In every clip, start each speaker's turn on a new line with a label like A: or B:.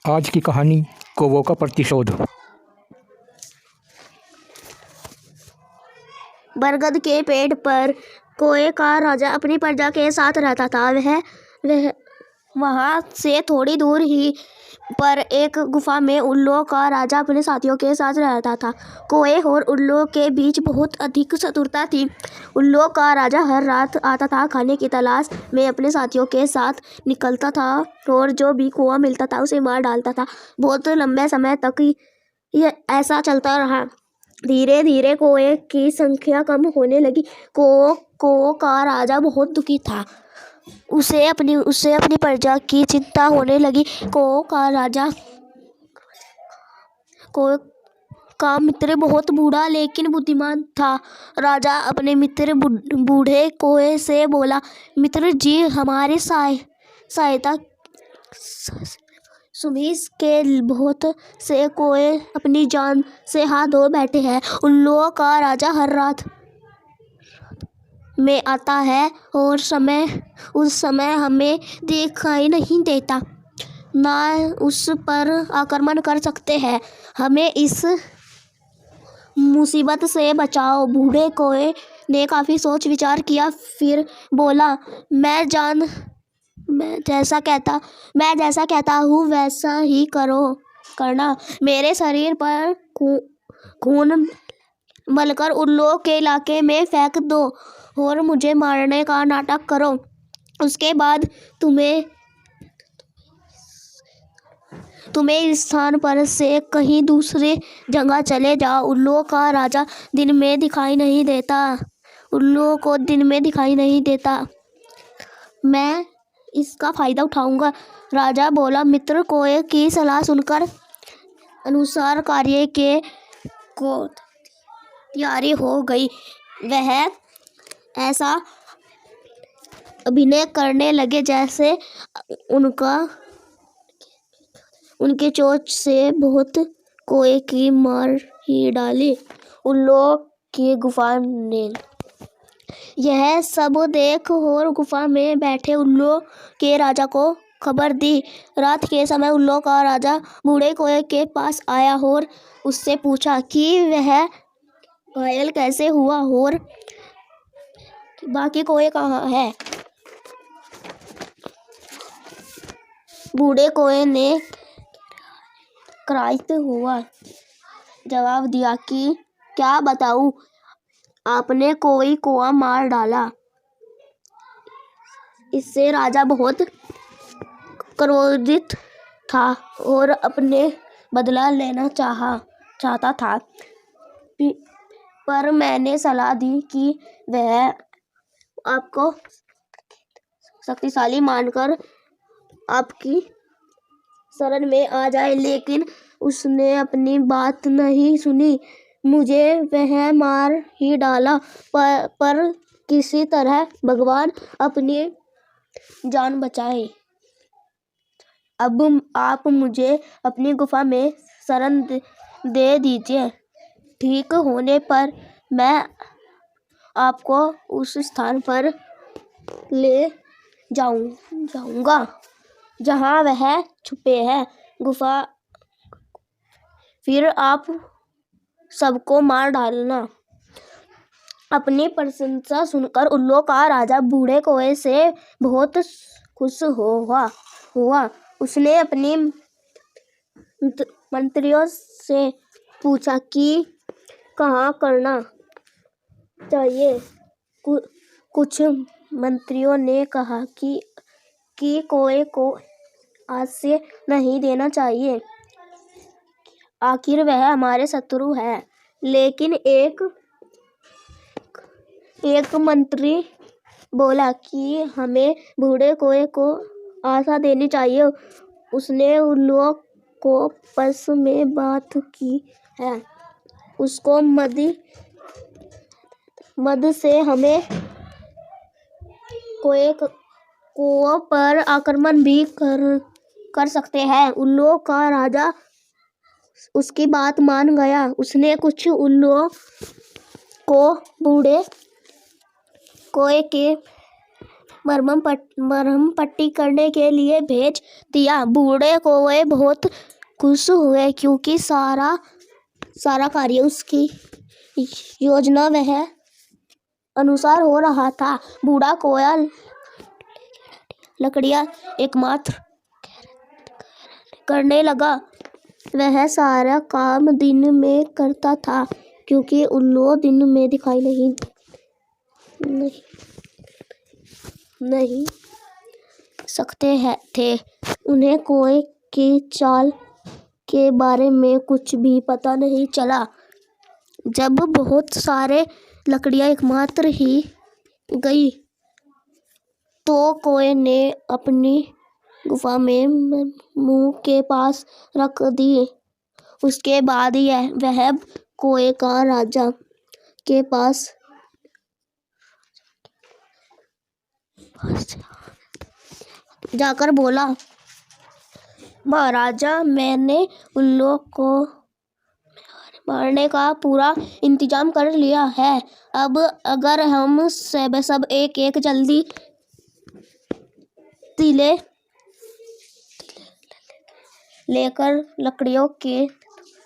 A: आज की कहानी कौवों का प्रतिशोध।
B: बरगद के पेड़ पर कौए का राजा अपनी प्रजा के साथ रहता था। वह वहां से थोड़ी दूर ही पर एक गुफा में उल्लुओं का राजा अपने साथियों के साथ रहता था। कौए और उल्लुओं के बीच बहुत अधिक शत्रुता थी। उल्लुओं का राजा हर रात आता था, खाने की तलाश में अपने साथियों के साथ निकलता था और जो भी कौवा मिलता था उसे मार डालता था। बहुत लंबे समय तक यह ऐसा चलता रहा। धीरे धीरे कौए की संख्या कम होने लगी। कौओं का राजा बहुत दुखी था। उसे अपनी प्रजा की चिंता होने लगी। कौओं का मित्र बहुत बूढ़ा लेकिन बुद्धिमान था। राजा अपने मित्र बूढ़े कौए से बोला, मित्र जी, हमारी सहायता सुबह के बहुत से कौए अपनी जान से हाथ धो बैठे हैं। उल्लुओं का राजा हर रात में आता है और उस समय हमें दिखाई नहीं देता, ना उस पर आक्रमण कर सकते हैं। हमें इस मुसीबत से बचाओ। बूढ़े कौए ने काफी सोच विचार किया, फिर बोला, मैं जैसा कहता हूँ वैसा ही करना। मेरे शरीर पर खून मलकर उल्लुओं के इलाके में फेंक दो और मुझे मारने का नाटक करो। उसके बाद तुम्हें इस स्थान पर से कहीं दूसरी जगह चले जाओ। उल्लुओं का राजा दिन में दिखाई नहीं देता। उल्लुओं को दिन में दिखाई नहीं देता। मैं इसका फायदा उठाऊंगा। राजा बोला। मित्र कौए की सलाह सुनकर अनुसार कार्य को तैयारी हो गई। वह ऐसा अभिनय करने लगे जैसे उनके चोंच से बहुत कौए की मार ही डाली। उल्लुओं की गुफा ने यह सब देख और गुफा में बैठे उल्लुओं के राजा को खबर दी। रात के समय उल्लुओं का राजा बूढ़े कौए के पास आया और उससे पूछा कि वह घायल कैसे हुआ और बाकी कौए कहाँ है। बूढ़े कौए ने कराहते हुआ जवाब दिया कि क्या बताऊं, आपने कोई कौवा मार डाला। इससे राजा बहुत क्रोधित था और अपने बदला लेना चाहता था, पर मैंने सलाह दी कि वह आपको शक्तिशाली मानकर आपकी शरण में आ जाए, लेकिन उसने अपनी बात नहीं सुनी। मुझे वह मार ही डाला, पर किसी तरह भगवान अपनी जान बचाए। अब आप मुझे अपनी गुफा में शरण दे दीजिए। ठीक होने पर मैं आपको उस स्थान पर ले जाऊंगा जहां वह छुपे हैं। गुफा फिर आप सबको मार डालना। अपनी प्रशंसा सुनकर उल्लुओं का राजा बूढ़े कौए से बहुत खुश हुआ। उसने अपने मंत्रियों से पूछा कि कहाँ करना चाहिए। कुछ मंत्रियों ने कहा कि कौए को आश्रय नहीं देना चाहिए, आखिर वह हमारे शत्रु है। लेकिन एक मंत्री बोला कि हमें बूढ़े कौए को आशा देनी चाहिए। उसने उल्लुओं को आपस में बात की है। उसको मद से हमें कौओं पर आक्रमण भी कर सकते हैं। उल्लुओं का राजा उसकी बात मान गया। उसने कुछ उल्लुओं को बूढ़े कौए के मरहम पट्टी करने के लिए भेज दिया। बूढ़े कौवे बहुत खुश हुए क्योंकि सारा कार्य उसकी योजना वह अनुसार हो रहा था। बूढ़ा कौवा लकड़ियां एकमात्र करने लगा। वह सारा काम दिन में करता था क्योंकि उल्लू दिन में दिखाई नहीं सकते थे। उन्हें कौवे की चाल के बारे में कुछ भी पता नहीं चला। जब बहुत सारे लकड़ियां एकमात्र ही गई तो कौवे ने अपनी गुफा में मुंह के पास रख दी। उसके बाद वह कौवे का राजा के पास जाकर बोला, महाराजा, मैंने उल्लू को मारने का पूरा इंतजाम कर लिया है। अब अगर हम सब एक जल्दी तीले लेकर लकड़ियों के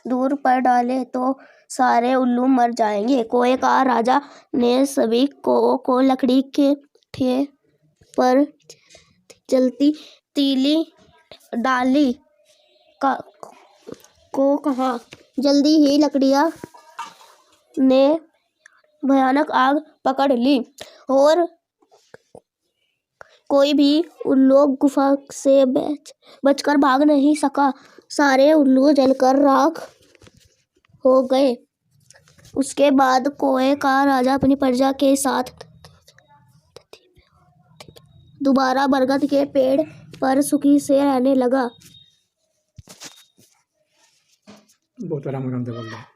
B: दूर पर डाले तो सारे उल्लू मर जाएंगे। कौवे का राजा ने सभी कौवों को लकड़ी के ठे पर जलती तीली डाली को कहा। जल्दी ही लकड़ियां ने भयानक आग पकड़ ली और कोई भी उल्लू गुफा से बचकर भाग नहीं सका। सारे उल्लू जलकर राख हो गए। उसके बाद कौवे का राजा अपनी प्रजा के साथ दोबारा बरगद के पेड़ पर सुखी से रहने लगा।
A: बहुत आराम आराम से बोल रहा है।